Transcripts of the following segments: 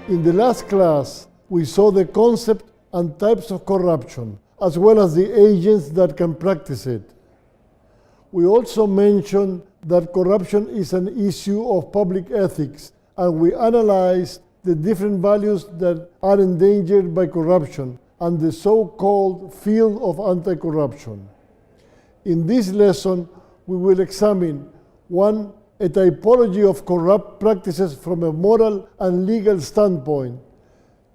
In the last class, we saw the concept and types of corruption, as well as the agents that can practice it. We also mentioned that corruption is an issue of public ethics, and we analyzed the different values that are endangered by corruption and the so-called field of anti-corruption. In this lesson, we will examine 1. A typology of corrupt practices from a moral and legal standpoint.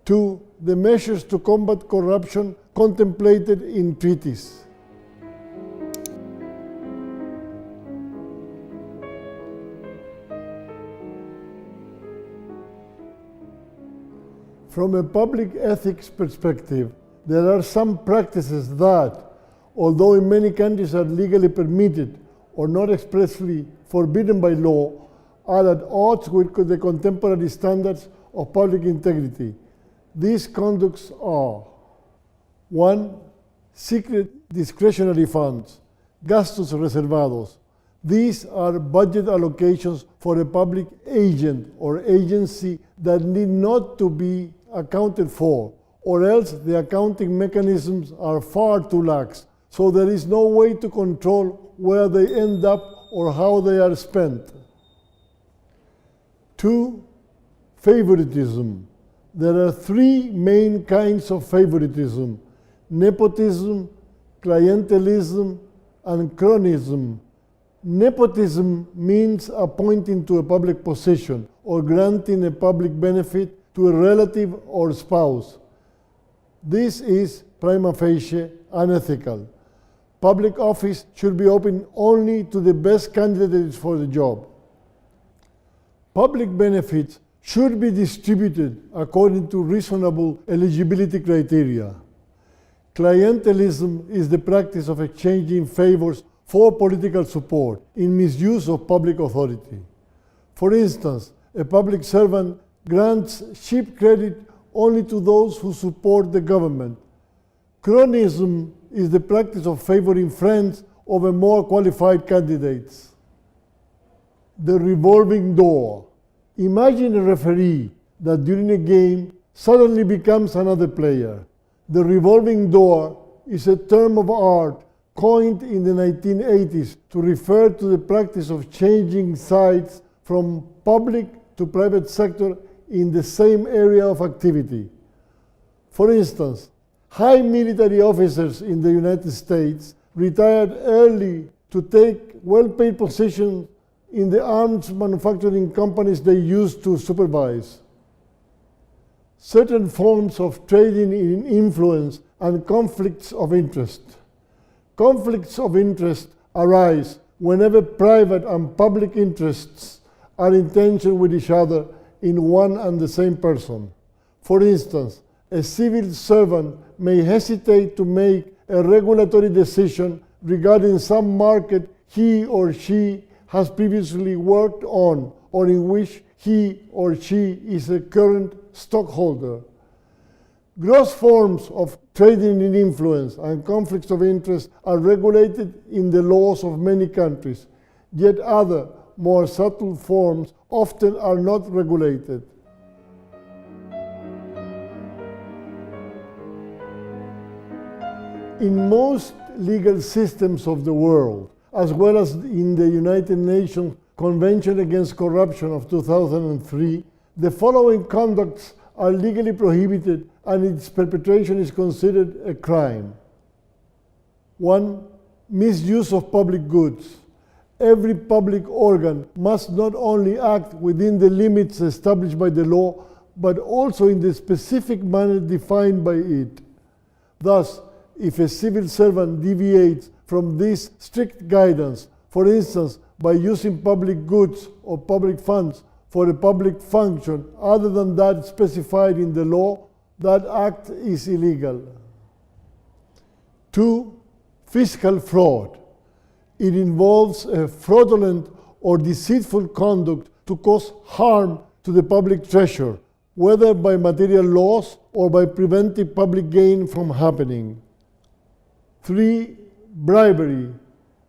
2. The measures to combat corruption contemplated in treaties. From a public ethics perspective, there are some practices that, although in many countries are legally permitted or not expressly forbidden by law, are at odds with the contemporary standards of public integrity. These conducts are: 1. Secret discretionary funds, gastos reservados. These are budget allocations for a public agent or agency that need not to be accounted for, or else the accounting mechanisms are far too lax, so there is no way to control where they end up or how they are spent. 2. Favoritism. There are 3 main kinds of favoritism: nepotism, clientelism, and cronyism. Nepotism means appointing to a public position or granting a public benefit to a relative or spouse. This is prima facie unethical. Public office should be open only to the best candidates for the job. Public benefits should be distributed according to reasonable eligibility criteria. Clientelism is the practice of exchanging favors for political support in misuse of public authority. For instance, a public servant grants cheap credit only to those who support the government. Cronyism is the practice of favoring friends over more qualified candidates. The revolving door. Imagine a referee that during a game suddenly becomes another player. The revolving door is a term of art coined in the 1980s to refer to the practice of changing sides from public to private sector in the same area of activity. For instance, high military officers in the United States retired early to take well-paid positions in the arms manufacturing companies they used to supervise. Certain forms of trading in influence and conflicts of interest. Conflicts of interest arise whenever private and public interests are in tension with each other in one and the same person. For instance, a civil servant may hesitate to make a regulatory decision regarding some market he or she has previously worked on or in which he or she is a current stockholder. Gross forms of trading in influence and conflicts of interest are regulated in the laws of many countries, yet other, more subtle forms often are not regulated. In most legal systems of the world, as well as in the United Nations Convention Against Corruption of 2003, the following conducts are legally prohibited and its perpetration is considered a crime. 1. Misuse of public goods. Every public organ must not only act within the limits established by the law, but also in the specific manner defined by it. Thus, if a civil servant deviates from this strict guidance, for instance, by using public goods or public funds for a public function other than that specified in the law, that act is illegal. 2. Fiscal fraud. It involves a fraudulent or deceitful conduct to cause harm to the public treasure, whether by material loss or by preventing public gain from happening. 3. Bribery.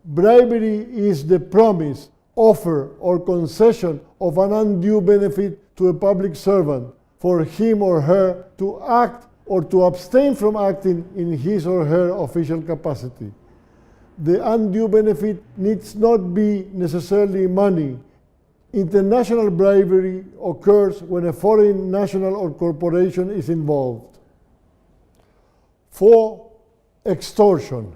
Bribery is the promise, offer, or concession of an undue benefit to a public servant, for him or her to act or to abstain from acting in his or her official capacity. The undue benefit needs not be necessarily money. International bribery occurs when a foreign national or corporation is involved. 4. Extortion.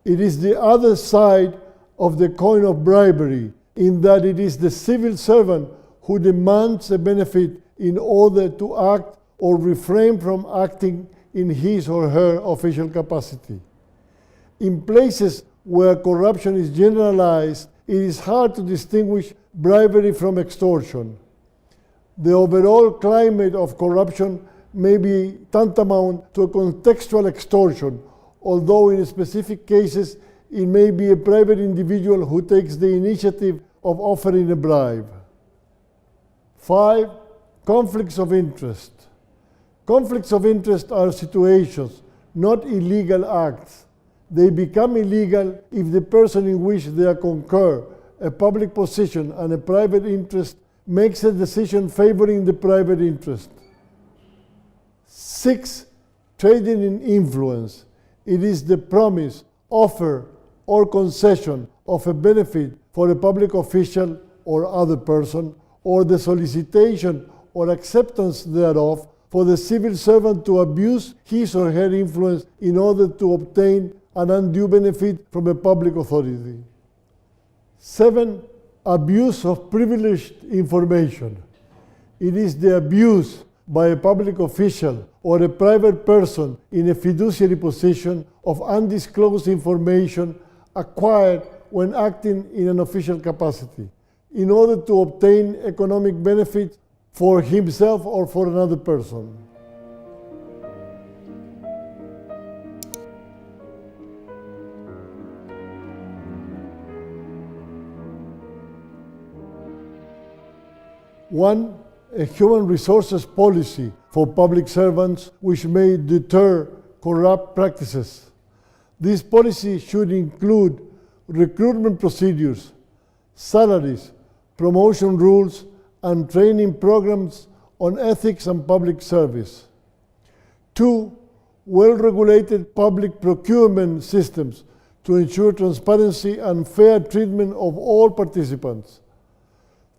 It is the other side of the coin of bribery, in that it is the civil servant who demands a benefit in order to act or refrain from acting in his or her official capacity. In places where corruption is generalized, it is hard to distinguish bribery from extortion. The overall climate of corruption may be tantamount to a contextual extortion, although in specific cases it may be a private individual who takes the initiative of offering a bribe. 5. Conflicts of interest. Conflicts of interest are situations, not illegal acts. They become illegal if the person in which they concur, a public position and a private interest, makes a decision favoring the private interest. 6. Trading in influence. It is the promise, offer, or concession of a benefit for a public official or other person, or the solicitation or acceptance thereof for the civil servant to abuse his or her influence in order to obtain an undue benefit from a public authority. 7. Abuse of privileged information. It is the abuse by a public official or a private person in a fiduciary position of undisclosed information acquired when acting in an official capacity in order to obtain economic benefit for himself or for another person. One, a human resources policy for public servants which may deter corrupt practices. This policy should include recruitment procedures, salaries, promotion rules, and training programs on ethics and public service. 2. Well-regulated public procurement systems to ensure transparency and fair treatment of all participants.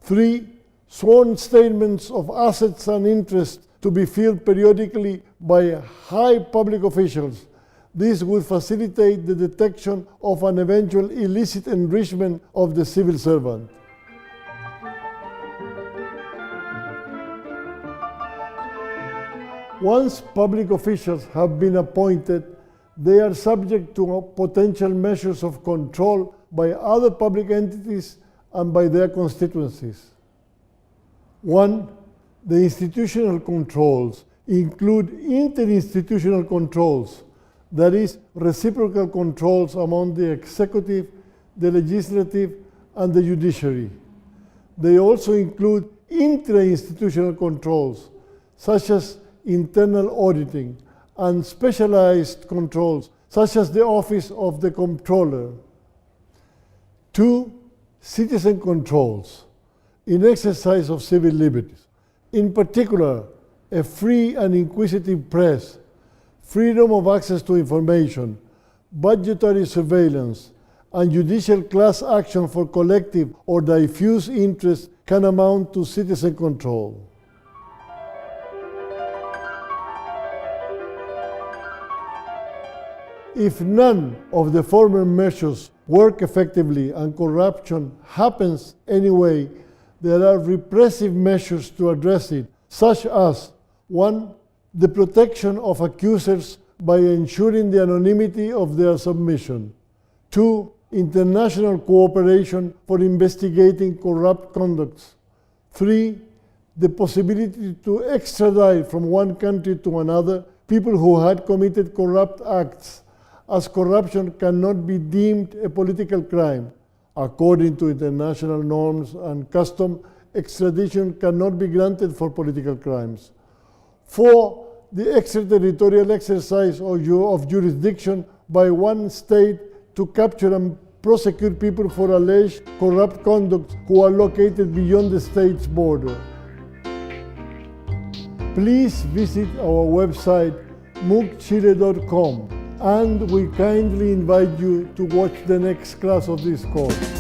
3. Sworn statements of assets and interests to be filled periodically by high public officials. This would facilitate the detection of an eventual illicit enrichment of the civil servant. Once public officials have been appointed, they are subject to potential measures of control by other public entities and by their constituencies. 1. The institutional controls include interinstitutional controls, that is, reciprocal controls among the executive, the legislative, and the judiciary. They also include intra-institutional controls, such as internal auditing, and specialized controls, such as the Office of the Comptroller. 2. Citizen controls in exercise of civil liberties. In particular, a free and inquisitive press, freedom of access to information, budgetary surveillance, and judicial class action for collective or diffuse interests can amount to citizen control. If none of the former measures work effectively and corruption happens anyway, there are repressive measures to address it, such as 1. The protection of accusers by ensuring the anonymity of their submission. 2. International cooperation for investigating corrupt conducts. 3. The possibility to extradite from one country to another people who had committed corrupt acts, as corruption cannot be deemed a political crime. According to international norms and custom, extradition cannot be granted for political crimes. 4. The extraterritorial exercise of jurisdiction by one state to capture and prosecute people for alleged corrupt conduct who are located beyond the state's border. Please visit our website moocchile.com, and we kindly invite you to watch the next class of this course.